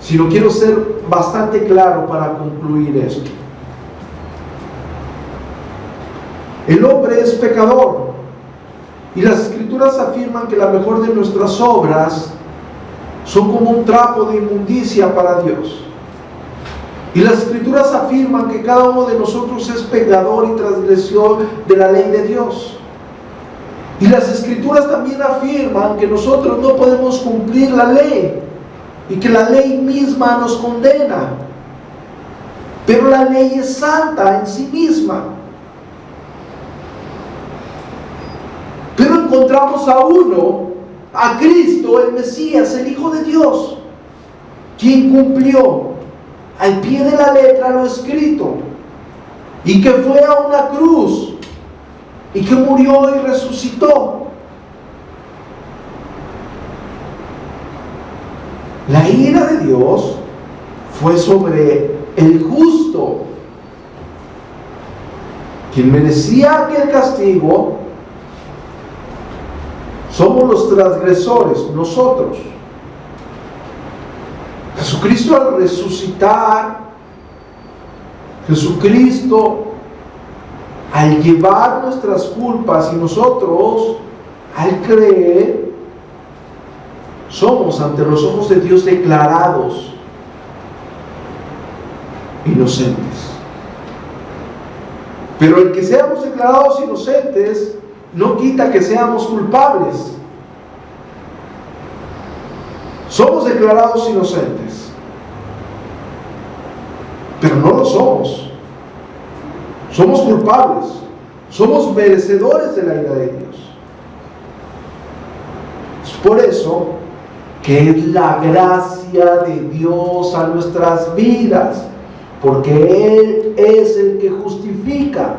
sino quiero ser bastante claro para concluir esto. El hombre es pecador, y las Escrituras afirman que la mejor de nuestras obras son como un trapo de inmundicia para Dios. Y las Escrituras afirman que cada uno de nosotros es pecador y transgresor de la ley de Dios. Y las Escrituras también afirman que nosotros no podemos cumplir la ley y que la ley misma nos condena. Pero la ley es santa en sí misma. Pero encontramos a uno, a Cristo, el Mesías, el Hijo de Dios, quien cumplió al pie de la letra lo escrito, y que fue a una cruz, y que murió y resucitó. La ira de Dios fue sobre el justo, quien merecía aquel castigo. Somos los transgresores, nosotros. Jesucristo al resucitar, Jesucristo al llevar nuestras culpas, y nosotros al creer, somos ante los ojos de Dios declarados inocentes. Pero el que seamos declarados inocentes no quita que seamos culpables. Somos declarados inocentes, pero no lo somos. Somos culpables, somos merecedores de la ira de Dios. Es por eso que es la gracia de Dios a nuestras vidas, porque Él es el que justifica,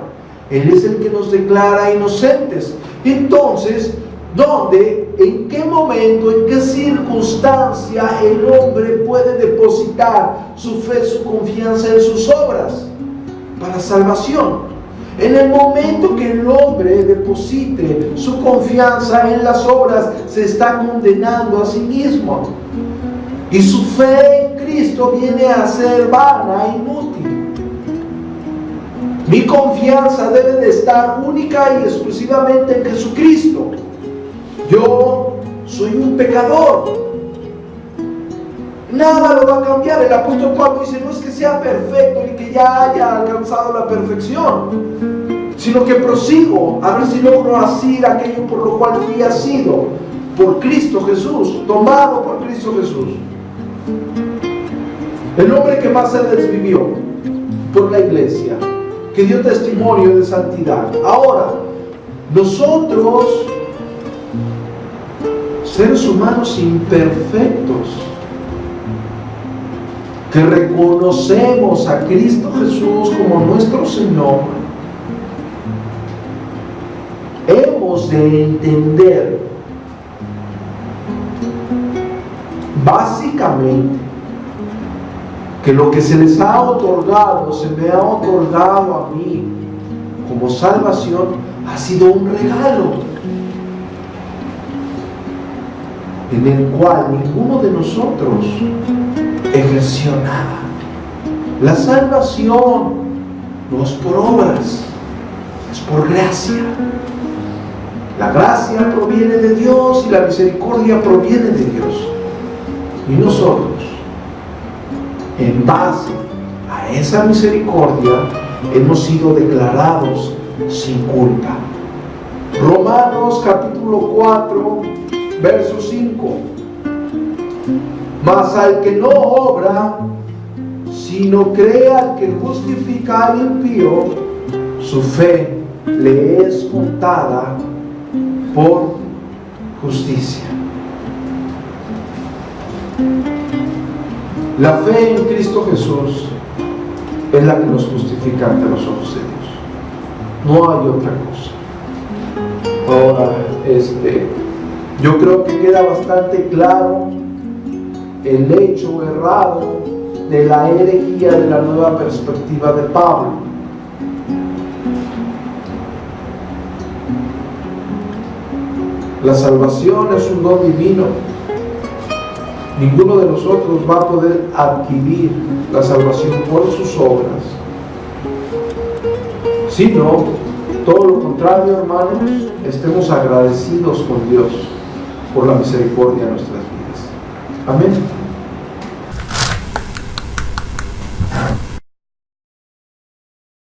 Él es el que nos declara inocentes. Entonces, ¿dónde, en qué momento, en qué circunstancia el hombre puede depositar su fe, su confianza en sus obras para salvación? En el momento que el hombre deposite su confianza en las obras, se está condenando a sí mismo, y su fe en Cristo viene a ser vana e inútil. Mi confianza debe de estar única y exclusivamente en Jesucristo. Yo soy un pecador. Nada lo va a cambiar. El apóstol Pablo dice, no es que sea perfecto ni que ya haya alcanzado la perfección, sino que prosigo a ver si logro asir aquello por lo cual fui asido por Cristo Jesús, tomado por Cristo Jesús. El hombre que más se desvivió por la iglesia, que dio testimonio de santidad. Ahora, nosotros, seres humanos imperfectos, que reconocemos a Cristo Jesús como nuestro Señor, hemos de entender básicamente que lo que se les ha otorgado, se me ha otorgado a mí como salvación, ha sido un regalo en el cual ninguno de nosotros ejerció nada. La salvación no es por obras, es por gracia. La gracia proviene de Dios y la misericordia proviene de Dios. Y nosotros, en base a esa misericordia, hemos sido declarados sin culpa. Romanos capítulo 4, verso 5. Mas al que no obra, sino cree al que justifica al impío, su fe le es contada por justicia. La fe en Cristo Jesús es la que nos justifica ante los ojos de Dios. No hay otra cosa. Ahora, yo creo que queda bastante claro el hecho errado de la herejía de la nueva perspectiva de Pablo. La salvación es un don divino. Ninguno de nosotros va a poder adquirir la salvación por sus obras, sino todo lo contrario, hermanos, estemos agradecidos con Dios por la misericordia de nuestras vidas. Amén.